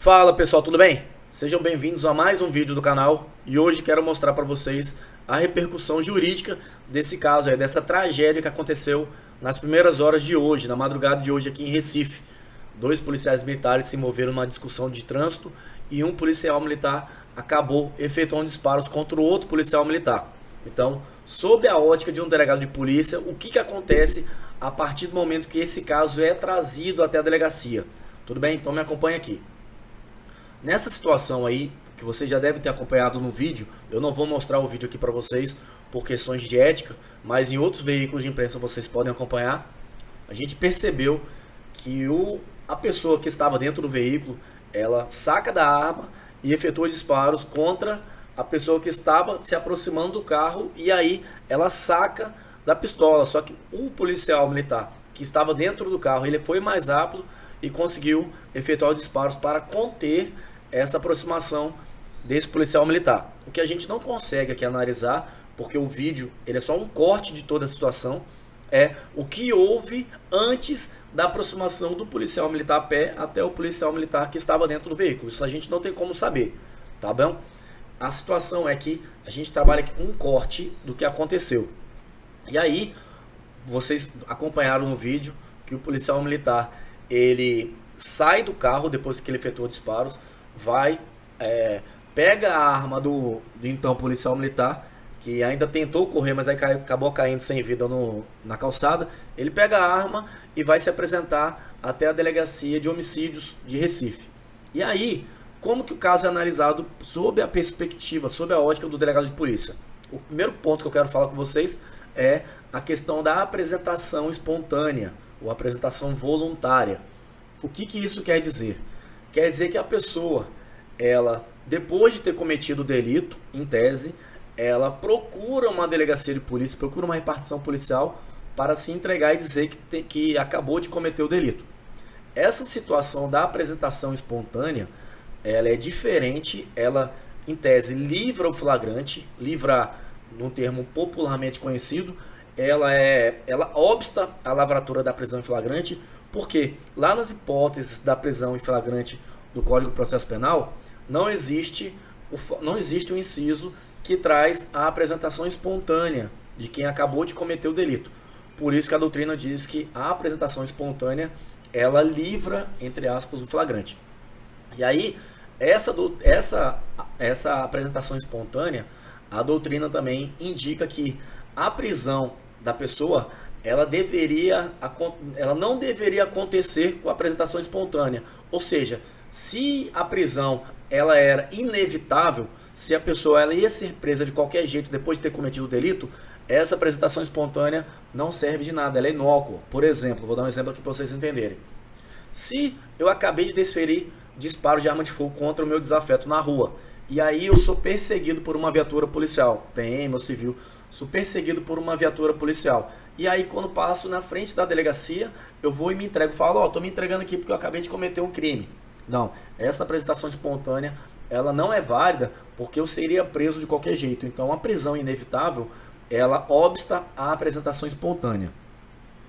Fala pessoal, tudo bem? Sejam bem-vindos a mais um vídeo do canal e hoje quero mostrar para vocês a repercussão jurídica desse caso, dessa tragédia que aconteceu nas primeiras horas de hoje, na madrugada de hoje aqui em Recife. Dois policiais militares se envolveram numa discussão de trânsito e um policial militar acabou efetuando disparos contra o outro policial militar. Então, sob a ótica de um delegado de polícia, o que acontece a partir do momento que esse caso é trazido até a delegacia? Tudo bem? Então me acompanha aqui. Nessa situação aí, que vocês já devem ter acompanhado no vídeo, eu não vou mostrar o vídeo aqui para vocês por questões de ética, mas em outros veículos de imprensa vocês podem acompanhar. A gente percebeu que a pessoa que estava dentro do veículo, ela saca da arma e efetua disparos contra a pessoa que estava se aproximando do carro, e aí ela saca da pistola. Só que o policial militar que estava dentro do carro, ele foi mais rápido e conseguiu efetuar os disparos para conter essa aproximação desse policial militar. O que a gente não consegue aqui analisar, porque o vídeo ele é só um corte de toda a situação, é o que houve antes da aproximação do policial militar a pé até o policial militar que estava dentro do veículo. Isso a gente não tem como saber, tá bom? A situação é que a gente trabalha aqui com um corte do que aconteceu. E aí, vocês acompanharam no vídeo que o policial militar, ele sai do carro depois que ele efetuou disparos, pega a arma do então policial militar, que ainda tentou correr, mas aí acabou caindo sem vida na calçada. Ele pega a arma e vai se apresentar até a delegacia de homicídios de Recife. E aí, como que o caso é analisado sob a perspectiva, sob a ótica do delegado de polícia? O primeiro ponto que eu quero falar com vocês é a questão da apresentação espontânea, ou apresentação voluntária. O que isso quer dizer? Quer dizer que a pessoa, ela, depois de ter cometido o delito, em tese, ela procura uma delegacia de polícia, procura uma repartição policial para se entregar e dizer que acabou de cometer o delito. Essa situação da apresentação espontânea, ela é diferente, ela, em tese, livra o flagrante, livrar, num termo popularmente conhecido, ela obsta a lavratura da prisão em flagrante, porque lá nas hipóteses da prisão em flagrante do Código de Processo Penal, não existe o inciso que traz a apresentação espontânea de quem acabou de cometer o delito. Por isso que a doutrina diz que a apresentação espontânea, ela livra, entre aspas, o flagrante. E aí, essa apresentação espontânea, a doutrina também indica que a prisão da pessoa, ela não deveria acontecer com a apresentação espontânea. Ou seja, se a prisão ela era inevitável, se a pessoa ela ia ser presa de qualquer jeito depois de ter cometido o delito, essa apresentação espontânea não serve de nada, ela é inócua. Por exemplo, vou dar um exemplo aqui para vocês entenderem. Se eu acabei de desferir disparo de arma de fogo contra o meu desafeto na rua, e aí eu sou perseguido por uma viatura policial, PM ou civil, sou perseguido por uma viatura policial, e aí quando passo na frente da delegacia, eu vou e me entrego, falo, tô me entregando aqui porque eu acabei de cometer um crime. Não, essa apresentação espontânea, ela não é válida porque eu seria preso de qualquer jeito. Então a prisão inevitável, ela obsta a apresentação espontânea.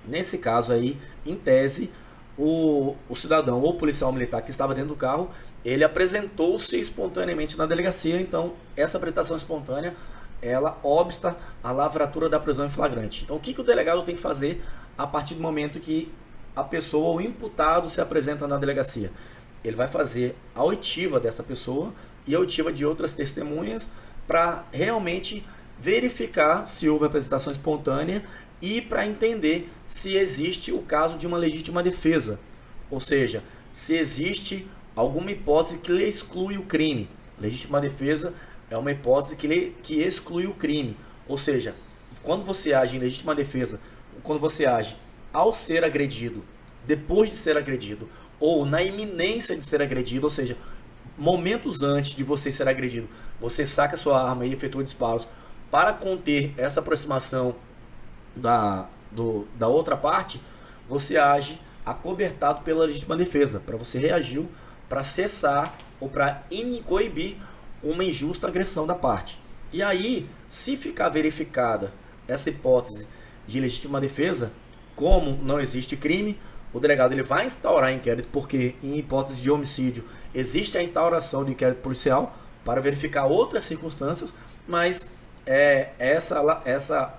Nesse caso aí, em tese, o cidadão ou policial militar que estava dentro do carro, ele apresentou-se espontaneamente na delegacia, então essa apresentação espontânea, ela obsta a lavratura da prisão em flagrante. Então o que o delegado tem que fazer a partir do momento que a pessoa, o imputado, se apresenta na delegacia? Ele vai fazer a oitiva dessa pessoa e a oitiva de outras testemunhas para realmente verificar se houve apresentação espontânea e para entender se existe o caso de uma legítima defesa, ou seja, se existe alguma hipótese que lhe exclui o crime. Legítima defesa é uma hipótese que exclui o crime, ou seja, quando você age em legítima defesa, quando você age ao ser agredido, depois de ser agredido, ou na iminência de ser agredido, ou seja, momentos antes de você ser agredido, você saca sua arma e efetua disparos para conter essa aproximação da outra parte, você age acobertado pela legítima defesa, para você reagir, para cessar ou para coibir uma injusta agressão da parte. E aí, se ficar verificada essa hipótese de legítima defesa, como não existe crime, o delegado ele vai instaurar inquérito, porque em hipótese de homicídio existe a instauração de inquérito policial para verificar outras circunstâncias, mas essa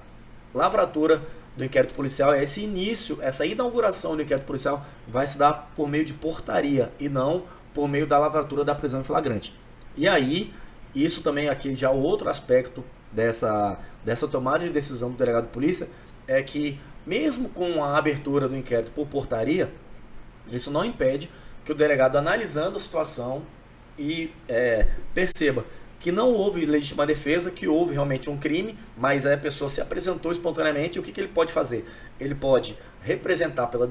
lavratura do inquérito policial, esse início, essa inauguração do inquérito policial vai se dar por meio de portaria e não por meio da lavratura da prisão em flagrante. E aí, isso também aqui já outro aspecto dessa tomada de decisão do delegado de polícia é que mesmo com a abertura do inquérito por portaria, isso não impede que o delegado, analisando a situação e perceba que não houve legítima defesa, que houve realmente um crime, mas a pessoa se apresentou espontaneamente, o que ele pode fazer? Ele pode representar pela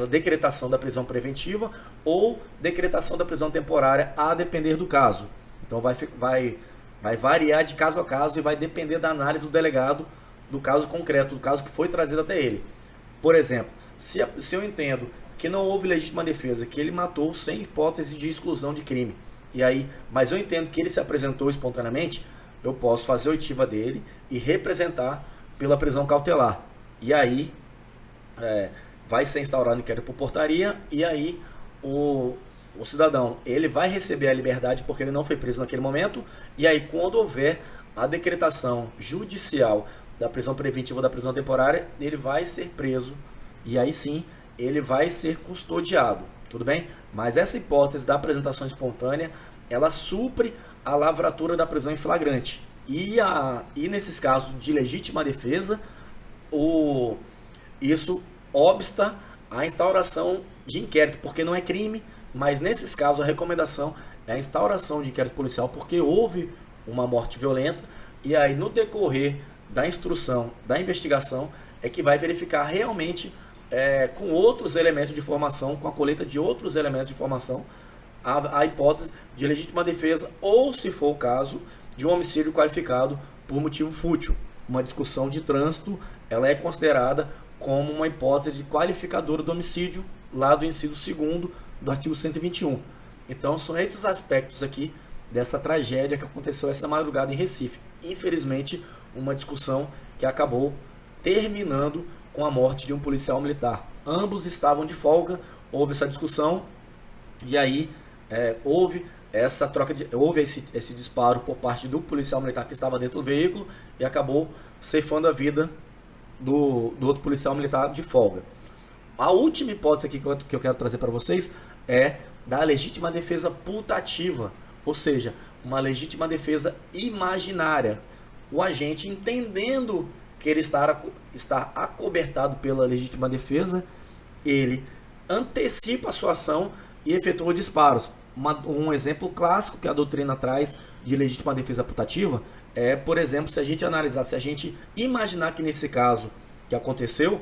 decretação da prisão preventiva ou decretação da prisão temporária, a depender do caso. Então vai variar de caso a caso e vai depender da análise do delegado do caso concreto, do caso que foi trazido até ele. Por exemplo, se eu entendo que não houve legítima defesa, que ele matou sem hipótese de exclusão de crime, e aí, mas eu entendo que ele se apresentou espontaneamente, eu posso fazer a oitiva dele e representar pela prisão cautelar. E aí vai ser instaurado inquérito por portaria, e aí o cidadão ele vai receber a liberdade porque ele não foi preso naquele momento, e aí quando houver a decretação judicial da prisão preventiva ou da prisão temporária, ele vai ser preso, e aí sim ele vai ser custodiado. Tudo bem? Mas essa hipótese da apresentação espontânea, ela supre a lavratura da prisão em flagrante. E nesses casos de legítima defesa, isso obsta a instauração de inquérito, porque não é crime, mas nesses casos a recomendação é a instauração de inquérito policial, porque houve uma morte violenta, e aí no decorrer da instrução, da investigação, é que vai verificar realmente com outros elementos de informação, com a coleta de outros elementos de informação, a hipótese de legítima defesa ou, se for o caso, de um homicídio qualificado por motivo fútil. Uma discussão de trânsito, ela é considerada como uma hipótese de qualificadora do homicídio, lá do inciso 2º do artigo 121. Então são esses aspectos aqui dessa tragédia que aconteceu essa madrugada em Recife. Infelizmente, uma discussão que acabou terminando com a morte de um policial militar. Ambos estavam de folga, houve essa discussão, e aí houve essa troca houve esse disparo por parte do policial militar que estava dentro do veículo e acabou ceifando a vida do outro policial militar de folga. A última hipótese aqui que eu quero trazer para vocês é da legítima defesa putativa, ou seja, uma legítima defesa imaginária. O agente, entendendo que ele está acobertado pela legítima defesa, ele antecipa a sua ação e efetua disparos. Um exemplo clássico que a doutrina traz de legítima defesa putativa é, por exemplo, se a gente analisar, se a gente imaginar que nesse caso que aconteceu,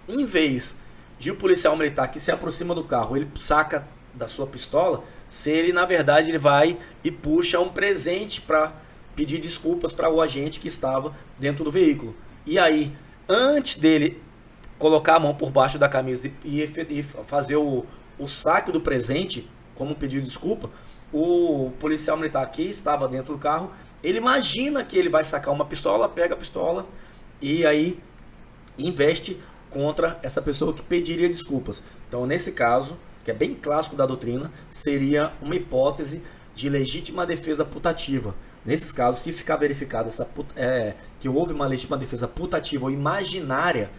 em vez de o policial militar que se aproxima do carro, ele saca da sua pistola, se ele, na verdade, ele vai e puxa um presente para pedir desculpas para o agente que estava dentro do veículo. E aí, antes dele colocar a mão por baixo da camisa e fazer o saque do presente, como pedido de desculpa, o policial militar que estava dentro do carro, ele imagina que ele vai sacar uma pistola, pega a pistola e aí investe contra essa pessoa que pediria desculpas. Então, nesse caso, que é bem clássico da doutrina, seria uma hipótese de legítima defesa putativa. Nesses casos, se ficar verificado que houve uma legítima defesa putativa ou imaginária,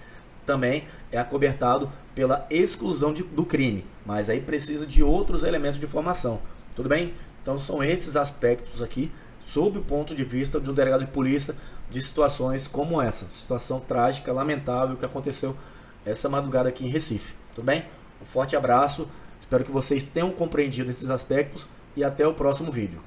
também é acobertado pela exclusão do crime. Mas aí precisa de outros elementos de informação. Tudo bem? Então são esses aspectos aqui, sob o ponto de vista de um delegado de polícia, de situações como essa. Situação trágica, lamentável, que aconteceu essa madrugada aqui em Recife. Tudo bem? Um forte abraço. Espero que vocês tenham compreendido esses aspectos e até o próximo vídeo.